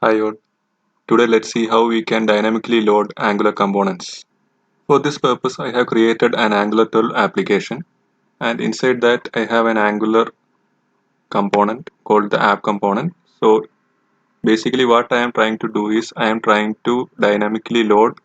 Hi all. Today let's see how we can dynamically load Angular components. For this purpose I have created an Angular 12 application, and inside that I have an Angular component called the app component. So basically what I am trying to do is I am trying to dynamically load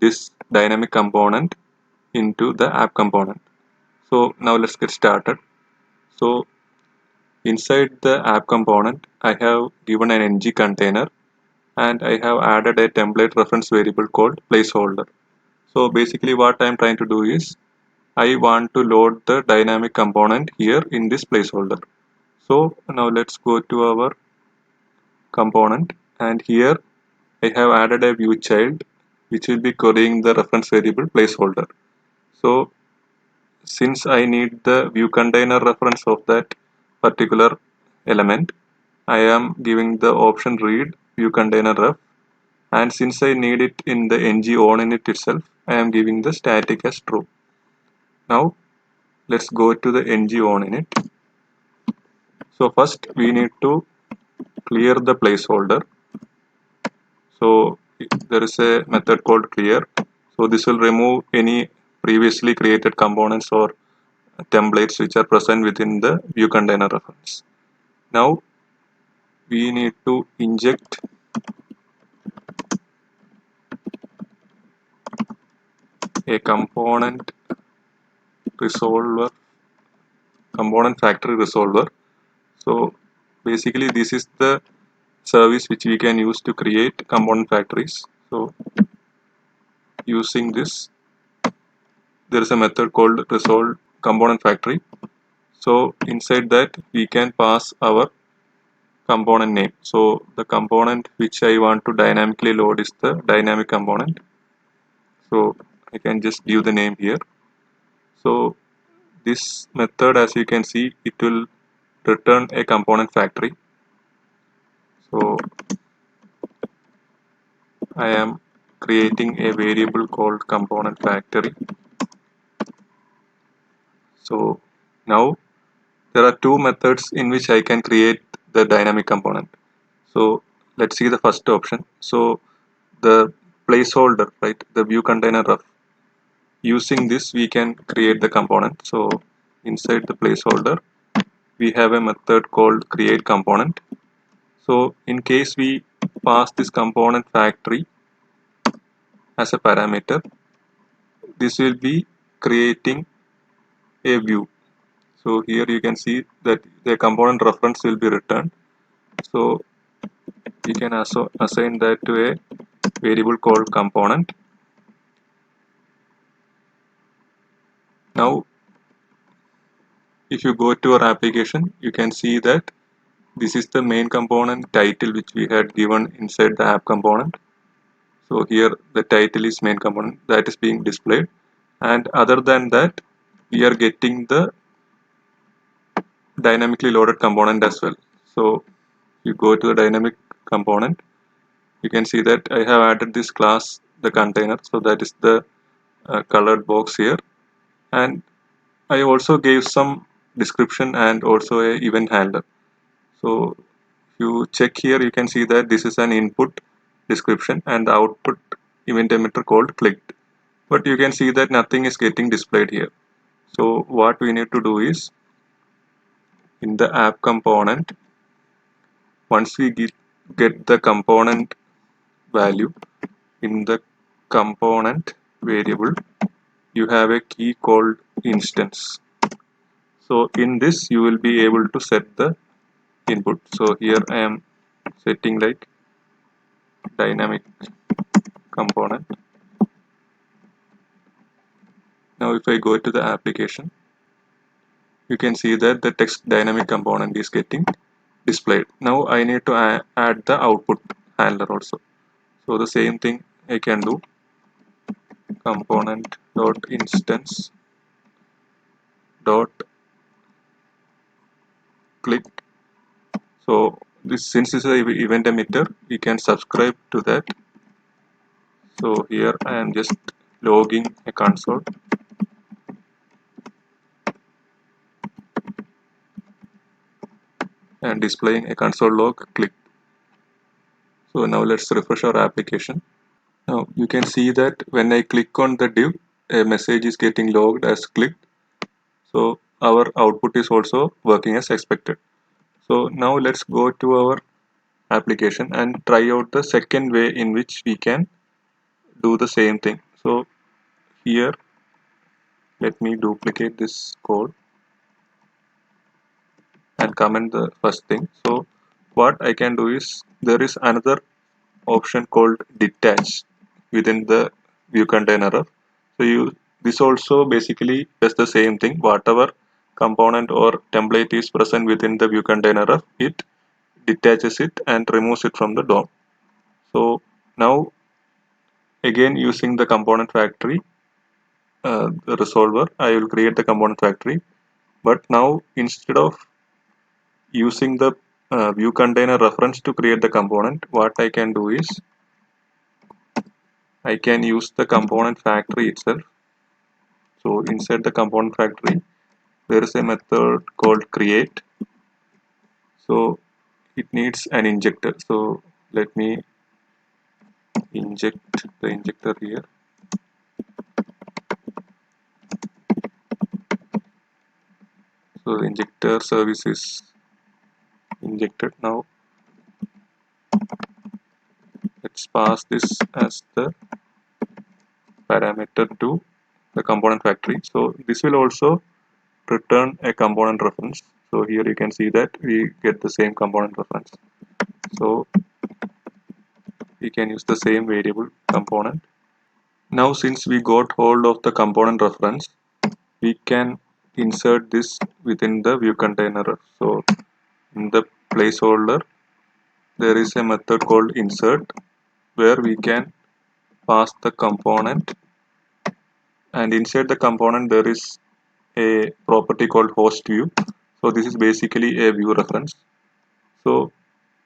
this dynamic component into the app component. So now let's get started. So inside the app component I have given an ng container, and I have added a template reference variable called placeholder. So basically what I'm trying to do is I want to load the dynamic component here in this placeholder. So now let's go to our component, and here I have added a view child which will be querying the reference variable placeholder. So since I need the view container reference of that particular element, I am giving the option read view container ref, and since I need it in the ng on init itself, I am giving the static as true. Now let's go to the ng on init. So first we need to clear the placeholder. So there is a method called clear. So this will remove any previously created components or templates which are present within the view container reference. Now we need to inject a resolver component factory resolver. So basically this is the service which we can use to create component factories. So using this, there is a method called resolve component factory. So inside that we can pass our component name. So the component which I want to dynamically load is the dynamic component. So I can just give the name here. So this method, as you can see, it will return a component factory. So I am creating a variable called component factory. So now there are two methods in which I can create the dynamic component. So let's see the first option. So the placeholder, right, the view container ref. Using this we can create the component. So inside the placeholder we have a method called create component. So in case we pass this component factory as a parameter, this will be creating a view. So here you can see that the component reference will be returned. So we can also assign that to a variable called component. Now if you go to our application, you can see that this is the main component title which we had given inside the app component. So here the title is main component that is being displayed, and other than that we are getting the dynamically loaded component as well. So you go to the dynamic component, you can see that I have added this class, the container, so that is the colored box here, and I also gave some description and also a event handler. So if you check here, you can see that this is an input description and the output event emitter called clicked, but you can see that nothing is getting displayed here. So what we need to do is, in the app component, once we get the component value in the component variable, you have a key called instance. So in this you will be able to set the input. So here I am setting like dynamic component. Now if I go to the application, you can see that the text dynamic component is getting displayed. Now I need to add the output handler also. So the same thing I can do, component dot instance dot click. So this, since this is an event emitter, we can subscribe to that. So here I am just logging a console and displaying a console log click. So now let's refresh our application. Now you can see that when I click on the div, a message is getting logged as clicked. So our output is also working as expected. So now let's go to our application and try out the second way in which we can do the same thing. So here, let me duplicate this code and comment the first thing. So what I can do is, there is another option called detach within the view container. So this also basically does the same thing. Whatever component or template is present within the view container, it detaches it and removes it from the DOM. So now again, using the component factory the resolver, I will create the component factory. But now instead of using the view container reference to create the component, what I can do is I can use the component factory itself. So inside the component factory, there is a method called create. So it needs an injector. So let me inject the injector here. So the injector service is injected. Now let's pass this as the parameter to the component factory. So this will also return a component reference. So here you can see that we get the same component reference. So we can use the same variable component. Now since we got hold of the component reference, we can insert this within the view container. So in the placeholder, there is a method called insert where we can pass the component, and inside the component there is a property called host view. So this is basically a view reference. So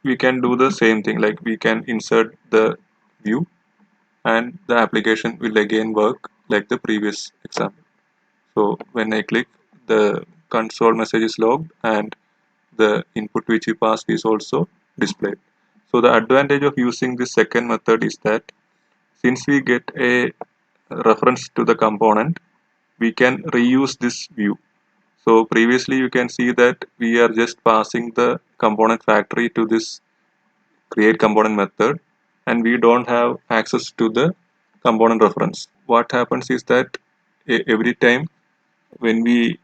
we can do the same thing, like we can insert the view and the application will again work like the previous example. So when I click, the console message is logged and the input which we passed is also displayed. So the advantage of using this second method is that since we get a reference to the component, we can reuse this view. So previously you can see that we are just passing the component factory to this create component method and we don't have access to the component reference. What happens is that every time when we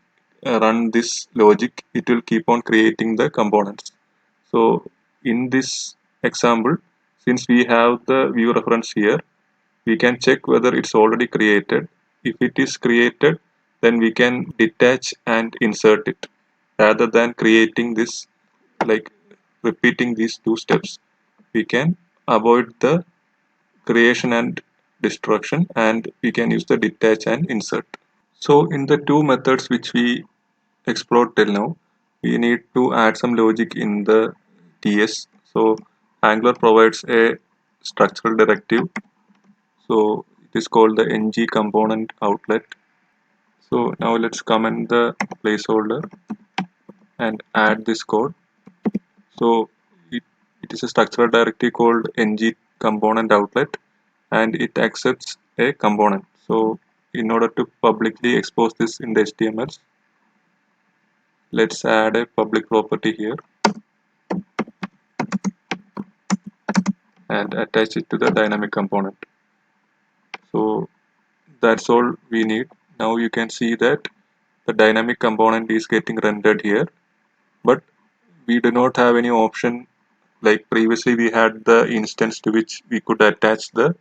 run this logic, it will keep on creating the components. So in this example, since we have the view reference here, we can check whether it's already created. If it is created, then we can detach and insert it rather than creating this, like repeating these two steps. We can avoid the creation and destruction and we can use the detach and insert. So in the two methods which we explored till now, we need to add some logic in the TS. So Angular provides a structural directive. So it is called the ng component outlet. So now let's comment the placeholder and add this code. So it is a structural directive called ng component outlet and it accepts a component. So in order to publicly expose this in the HTML, let's add a public property here and attach it to the dynamic component. So that's all we need. Now you can see that the dynamic component is getting rendered here, but we do not have any option. Like previously we had the instance to which we could attach the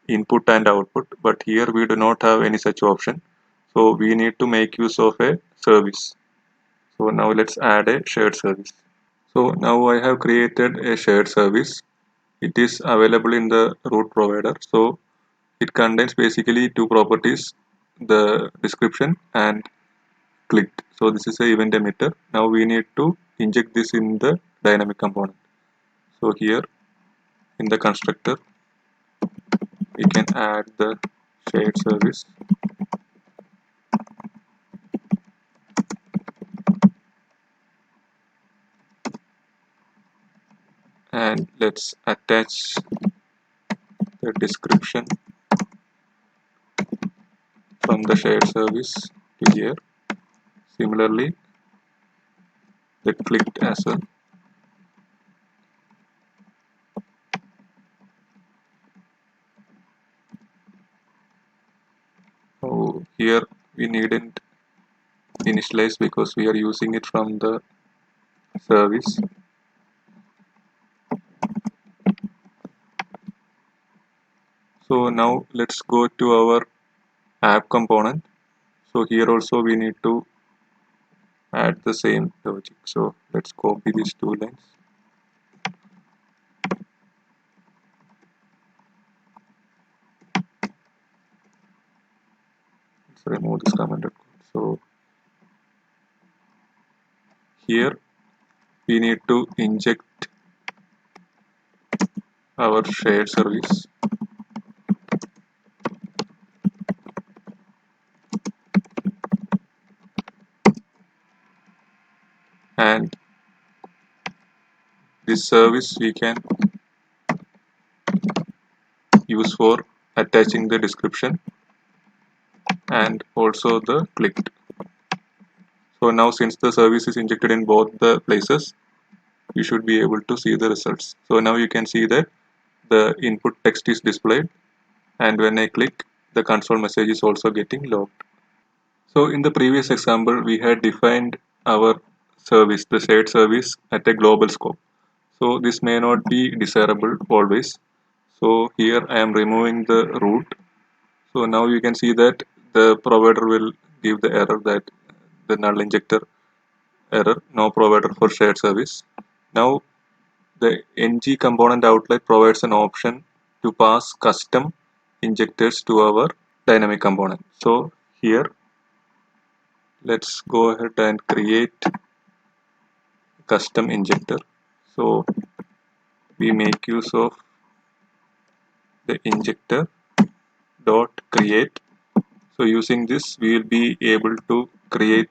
input and output, but here we do not have any such option. So we need to make use of a service. So now let's add a shared service. So now I have created a shared service. It is available in the root provider. So it contains basically two properties, the description and clicked. So this is a event emitter. Now we need to inject this in the dynamic component. So here in the constructor, we can add the shared service and let's attach the description from the shared service to here. Similarly, the clicked as well. So here we needn't initialize because we are using it from the service. So now let's go to our app component. So here also we need to add the same logic. So let's copy these two lines. Let's remove this commented code. So here we need to inject our shared service, and this service we can use for attaching the description and also the clicked. So now since the service is injected in both the places, you should be able to see the results. So now you can see that the input text is displayed, and when I click, the console message is also getting logged. So in the previous example, we had defined our service, the shared service, at a global scope. So this may not be desirable always. So here I am removing the root. So now you can see that the provider will give the error that the null injector error, no provider for shared service. Now the ng component outlet provides an option to pass custom injectors to our dynamic component. So here let's go ahead and create custom injector. So we make use of the injector dot create. So using this we will be able to create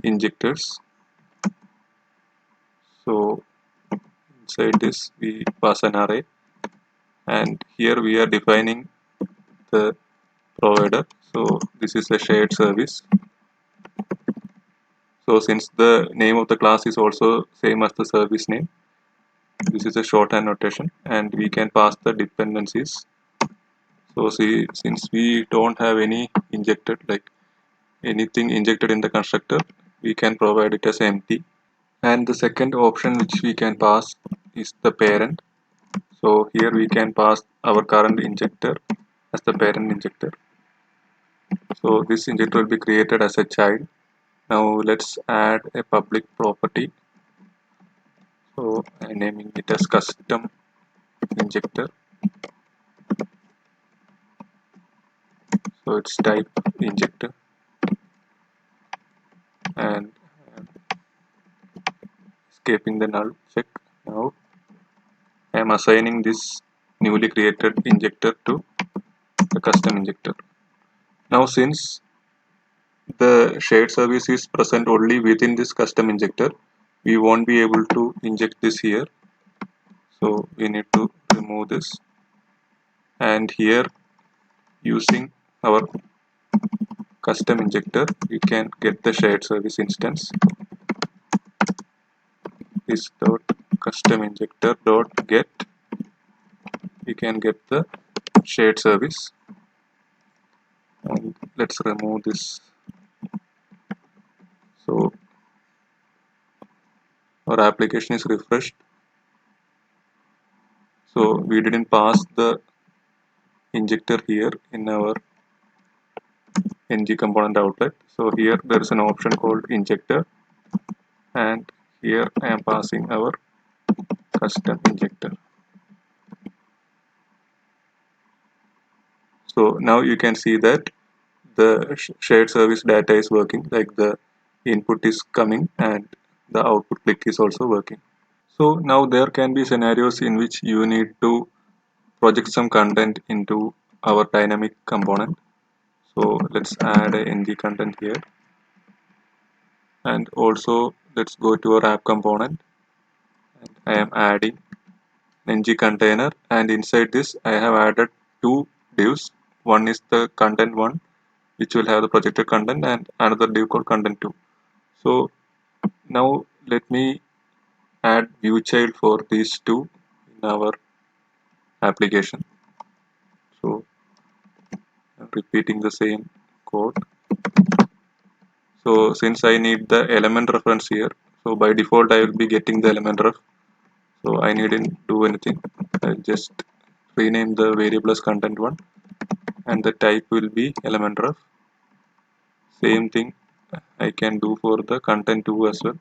injectors. So inside this we pass an array, and here we are defining the provider. So this is a shared service. So since the name of the class is also same as the service name, this is a shorthand notation, and we can pass the dependencies. So see, since we don't have any injected, like anything injected in the constructor, we can provide it as empty. And the second option which we can pass is the parent. So here we can pass our current injector as the parent injector. So this injector will be created as a child. Now let's add a public property. So I'm naming it as custom injector. So it's type injector, and escaping the null check. Now I am assigning this newly created injector to the custom injector. Now since the shared service is present only within this custom injector, we won't be able to inject this here. So we need to remove this, and here using our custom injector we can get the shared service instance. This dot custom injector dot get, we can get the shared service, and let's remove this. So our application is refreshed. So we didn't pass the injector here in our ng component outlet. So here there is an option called injector, and here I am passing our custom injector. So now you can see that the shared service data is working, like the input is coming and the output click is also working. So now there can be scenarios in which you need to project some content into our dynamic component. So let's add a ng content here, and also let's go to our app component, and I am adding ng container, and inside this I have added two divs. One is the content one, which will have the projected content, and another div called content 2. So now let me add view child for these two in our application. So I'm repeating the same code. So since I need the element reference here, so by default I will be getting the element ref. So I needn't do anything. I'll just rename the variable as content1, and the type will be element ref. Same thing I can do for the content2 as well.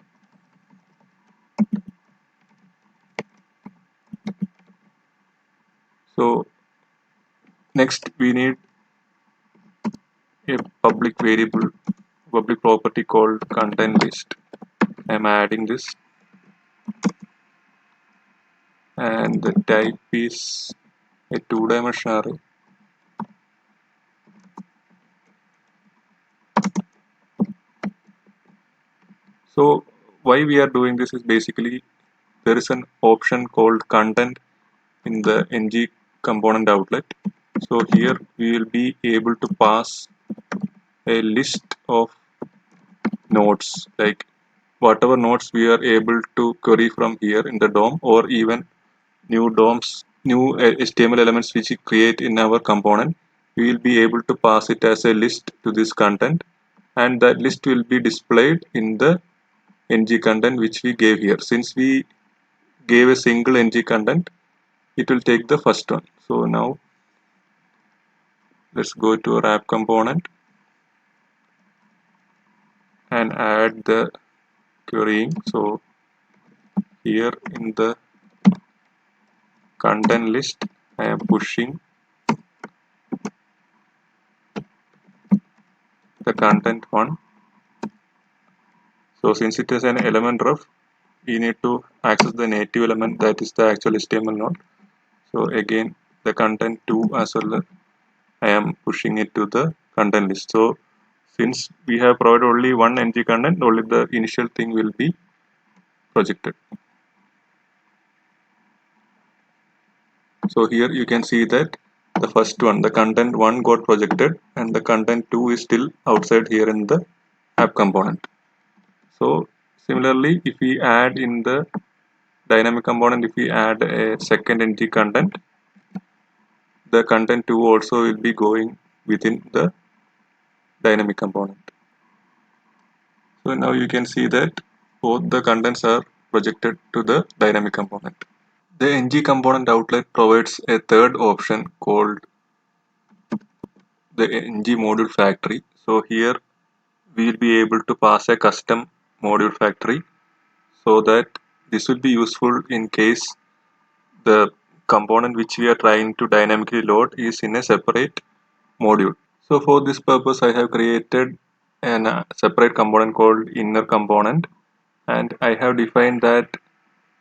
So next we need a public variable, public property called content list. I'm adding this, and the type is a two-dimensional array. So why we are doing this is basically there is an option called content in the ng component outlet. So here we will be able to pass a list of nodes, like whatever nodes we are able to query from here in the DOM, or even new DOMs, new HTML elements which we create in our component. We will be able to pass it as a list to this content, and that list will be displayed in the ng content which we gave here. Since we gave a single ng content, it will take the first one. So now let's go to our app component and add the querying. So here in the content list I am pushing the content one. So since it is an element ref, we need to access the native element, that is the actual HTML node. So again the content 2 as well, I am pushing it to the content list. So since we have provided only one ng content, only the initial thing will be projected. So here you can see that the first one, the content 1 got projected, and the content 2 is still outside here in the app component. So similarly, if we add in the dynamic component, if we add a second ng content, the content 2 also will be going within the dynamic component. So now you can see that both the contents are projected to the dynamic component. The ng component outlet provides a third option called the ng module factory. So here we will be able to pass a custom module factory, so that this will be useful in case the component which we are trying to dynamically load is in a separate module. So for this purpose I have created a separate component called inner component, and I have defined that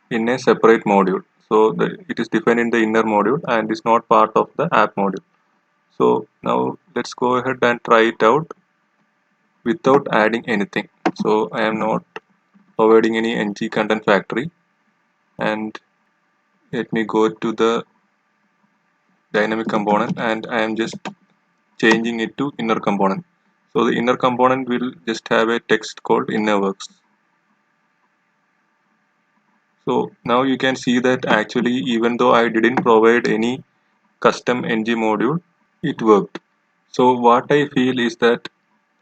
in a separate module. So it is defined in the inner module and is not part of the app module. So now let's go ahead and try it out without adding anything. So I am not providing any ng content factory, and let me go to the dynamic component, and I am just changing it to inner component. So the inner component will just have a text called inner works. So now you can see that actually, even though I didn't provide any custom ng module, it worked. So what I feel is that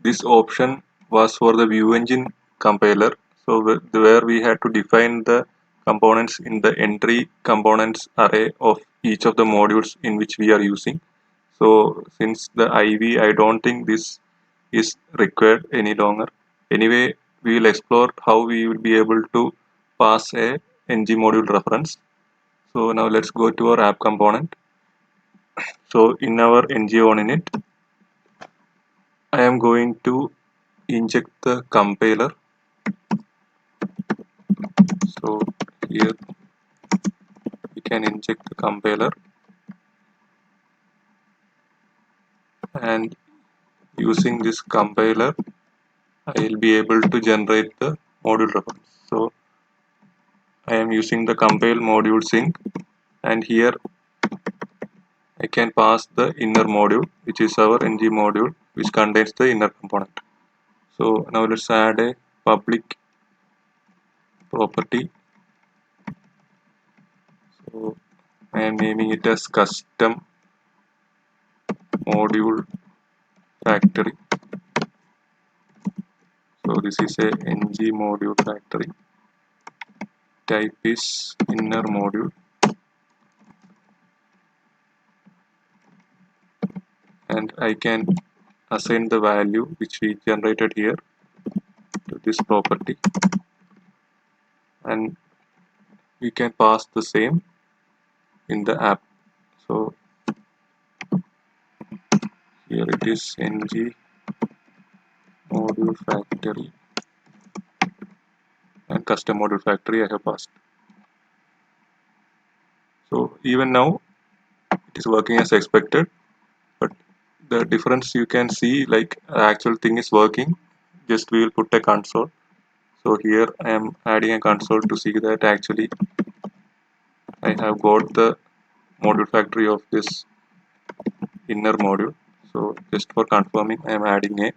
this option was for the view engine compiler. So where we had to define the components in the entry components array of each of the modules in which we are using. So since the IV, I don't think this is required any longer. Anyway, we will explore how we will be able to pass a ng module reference. So now let's go to our app component. So in our ng on init, I am going to inject the compiler. So here we can inject the compiler, and using this compiler I will be able to generate the module reference. So I am using the compile module sync, and here I can pass the inner module, which is our ng module, which contains the inner component. So now let's add a public property. So I am naming it as custom module factory. So this is a ng module factory. Type is inner module, and I can assign the value which we generated here to this property, and we can pass the same in the app. So here it is ng module factory and custom module factory I have passed. So even now it is working as expected, but the difference you can see, like the actual thing is working, just we will put a console. So here I am adding a console to see that actually I have got the module factory of this inner module. So just for confirming, I am adding a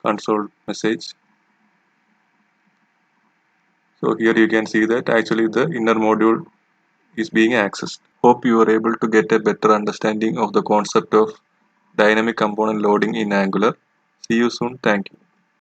console message. So here you can see that actually the inner module is being accessed. Hope you are able to get a better understanding of the concept of dynamic component loading in Angular. See you soon. Thank you.